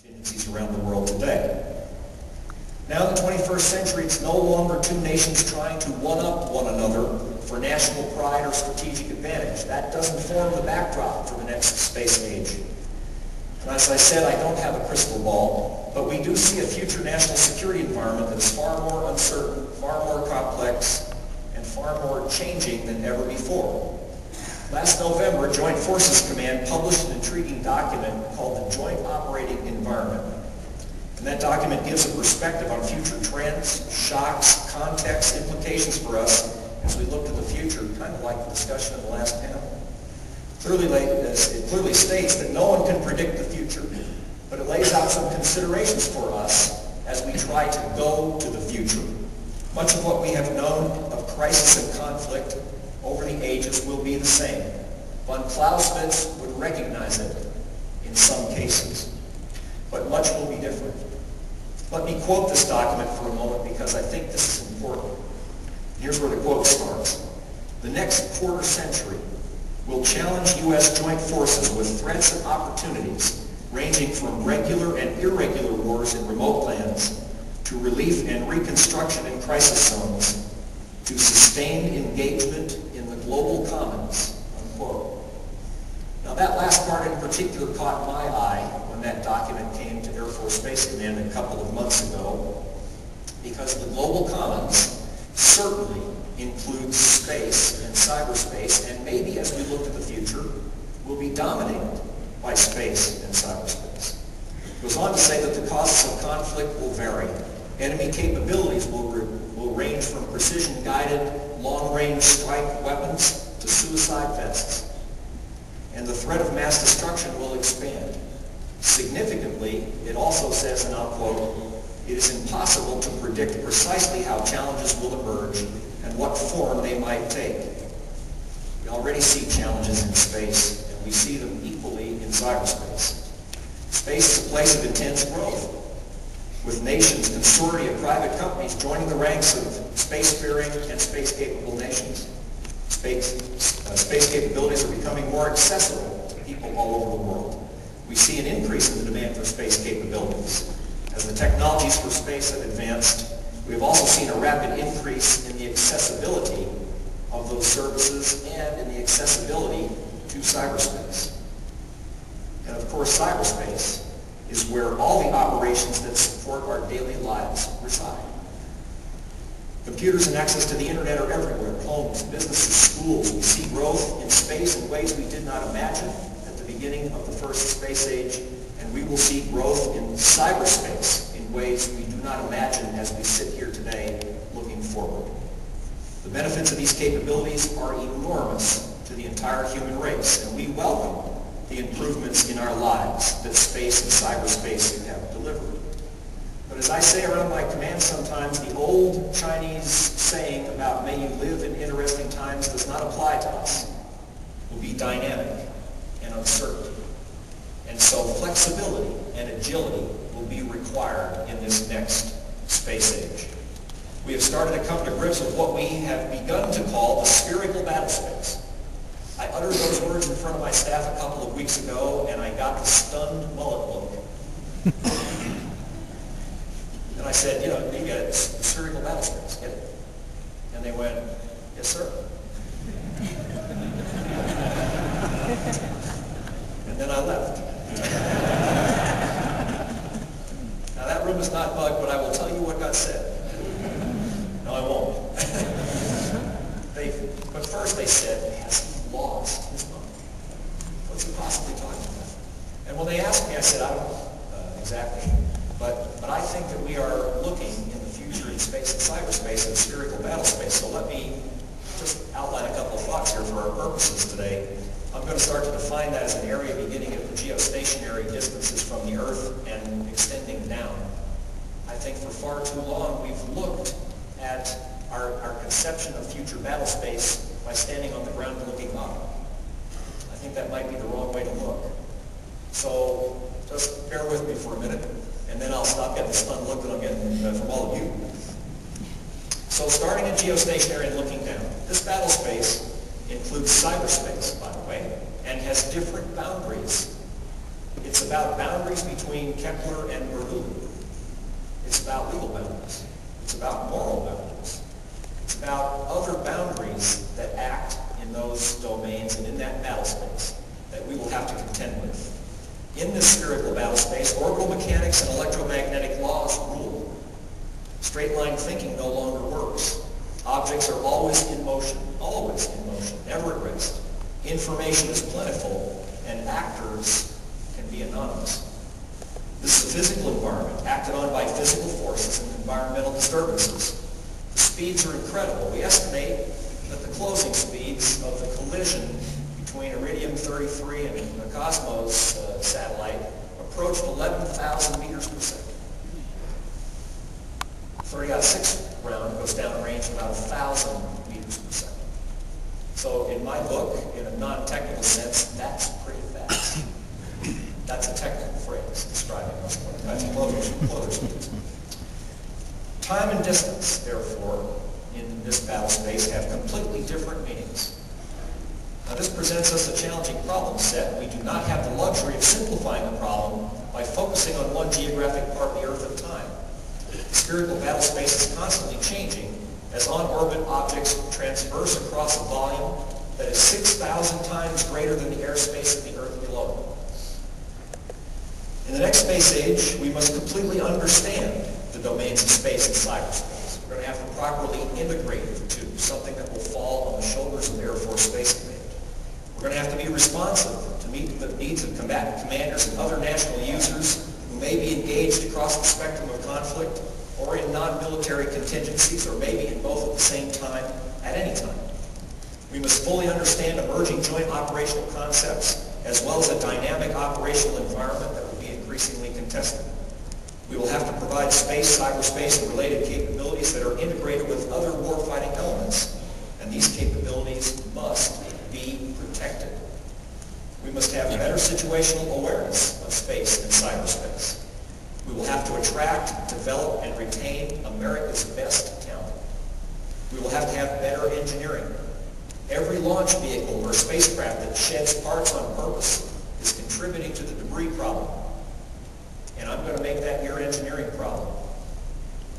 contingencies around the world today. Now in the 21st century, it's no longer two nations trying to one-up one another for national pride or strategic advantage. That doesn't form the backdrop for the next space age. And as I said, I don't have a crystal ball, but we do see a future national security environment that is far more uncertain, far more complex, and far more changing than ever before. Last November, Joint Forces Command published an intriguing document called the Joint Operating Environment. And that document gives a perspective on future trends, shocks, context, implications for us as we look to the future, kind of like the discussion in the last panel. It clearly states that no one can predict the future, but it lays out some considerations for us as we try to go to the future. Much of what we have known of crisis and conflict over the ages will be the same. Von Clausewitz would recognize it in some cases, but much will be different. Let me quote this document for a moment because I think this is important. Here's where the quote starts. The next quarter century will challenge U.S. joint forces with threats and opportunities ranging from regular and irregular wars in remote lands to relief and reconstruction in crisis zones to sustained engagement in the global commons, unquote. Now that last part in particular caught my eye when that document came to Air Force Space Command a couple of months ago, because the global commons certainly includes space and cyberspace, and maybe as we look to the future, will be dominated by space and cyberspace. It goes on to say that the causes of conflict will vary. Enemy capabilities will range from precision-guided, long-range strike weapons to suicide vests. And the threat of mass destruction will expand. Significantly, it also says, and I'll quote, "It is impossible to predict precisely how challenges will emerge and what form they might take." We already see challenges in space, and we see them equally in cyberspace. Space is a place of intense growth, with nations, consortia, private companies joining the ranks of spacefaring and space-capable nations. Space capabilities are becoming more accessible to people all over the world. We see an increase in the demand for space capabilities. As the technologies for space have advanced, we have also seen a rapid increase in the accessibility of those services and in the accessibility to cyberspace. And of course, cyberspace is where all the operations that support our daily lives reside. Computers and access to the internet are everywhere, homes, businesses, schools. We see growth in space in ways we did not imagine at the beginning of the first space age, and we will see growth in cyberspace in ways we do not imagine as we sit here today looking forward. The benefits of these capabilities are enormous to the entire human race, and we welcome the improvements in our lives that space and cyberspace have delivered. But as I say around my command sometimes, the old Chinese saying about "may you live in interesting times" does not apply to us. It will be dynamic and uncertain. And so flexibility and agility will be required in this next space age. We have started to come to grips with what we have begun to call the spherical battle space. I uttered those words in front of my staff a couple of weeks ago, and I got the stunned mullet look. And I said, you get it, spherical battle space, get it? And they went, "Yes, sir." And then I left. Now that room is not bugged, but I will tell you what got said. No, I won't. But first they said, "Has he lost his mind? What's he possibly talking about?" And when they asked me, I said, "I don't know exactly. But I think that we are looking in the future in space and cyberspace and spherical battle space." So let me just outline a couple of thoughts here for our purposes today. I'm going to start to define that as an area beginning at the geostationary distances from the Earth and extending down. I think for far too long we've looked at our conception of future battle space by standing on the ground and looking up. I think that might be the wrong way to look. So just bear with me for a minute, and then I'll stop getting the stunned look that I'm getting from all of you. So starting at geostationary and looking down, this battle space includes cyberspace, by the way, and has different boundaries. It's a about boundaries between Kehler and Bernoulli. It's about legal boundaries. It's about moral boundaries. It's about other boundaries that act in those domains and in that battle space that we will have to contend with. In this spherical battle space, orbital mechanics and electromagnetic laws rule. Straight line thinking no longer works. Objects are always in motion, never at rest. Information is plentiful, and actors can be anonymous. This is a physical environment acted on by physical forces and environmental disturbances. The speeds are incredible. We estimate that the closing speeds of the collision between Iridium-33 and the Cosmos satellite approached 11,000 meters per second. 30-06 round goes down range about 1,000 meters per second. So in my book, in a non-technical sense, that's pretty fast. That's a technical phrase describing those types of closure speeds. Time and distance, therefore, in this battle space have completely different meanings. Now this presents us a challenging problem set. We do not have the luxury of simplifying the problem by focusing on one geographic part of the Earth at a time. The spherical battle space is constantly changing as on-orbit objects transverse across a volume that is 6,000 times greater than the airspace of the Earth below. In the next space age, we must completely understand the domains of space and cyberspace. We're going to have to properly integrate the two, something that will fall on the shoulders of Air Force Space Command. We're going to have to be responsive to meet the needs of combatant commanders and other national users who may be engaged across the spectrum of conflict or in non-military contingencies, or maybe in both at the same time, at any time. We must fully understand emerging joint operational concepts, as well as a dynamic operational environment that will be increasingly contested. We will have to provide space, cyberspace, and related capabilities that are integrated with other warfighting elements, and these capabilities must be protected. We must have better situational awareness of space and cyberspace. We will have to attract, develop, and retain America's best talent. We will have to have better engineering. Every launch vehicle or spacecraft that sheds parts on purpose is contributing to the debris problem. And I'm going to make that your engineering problem.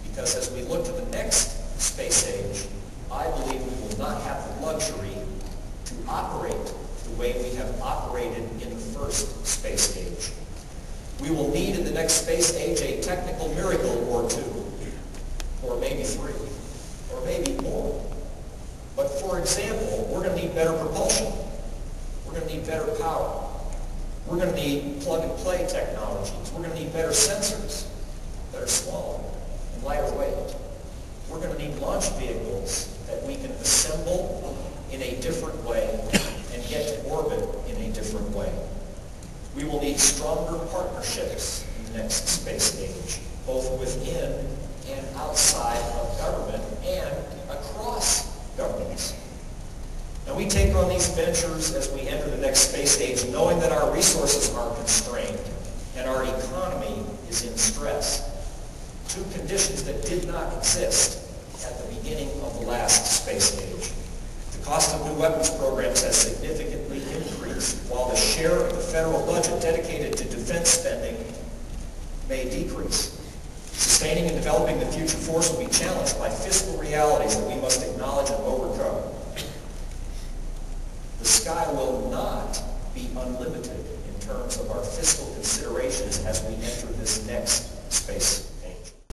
Because as we look to the next space age, I believe we will not have the luxury to operate the way we have operated in the first space age. We will need in the next space age a technical miracle or two, or maybe three, or maybe more. But for example, we're going to need better propulsion. We're going to need better power. We're going to need plug-and-play technologies. We're going to need better sensors that are smaller and lighter weight. We're going to need launch vehicles that we can assemble in a different way and get to orbit in a different way. We will need stronger partnerships in the next space age, both within and outside of government and across governments. Now we take on these ventures as we enter the next space age, knowing that our resources are constrained and our economy is in stress. Two conditions that did not exist at the beginning of the last space age. The cost of new weapons programs has significantly increased, while the share of the federal budget dedicated to defense spending may decrease. Sustaining and developing the future force will be challenged by fiscal realities that we must acknowledge and overcome. The sky will not be unlimited in terms of our fiscal considerations as we enter this next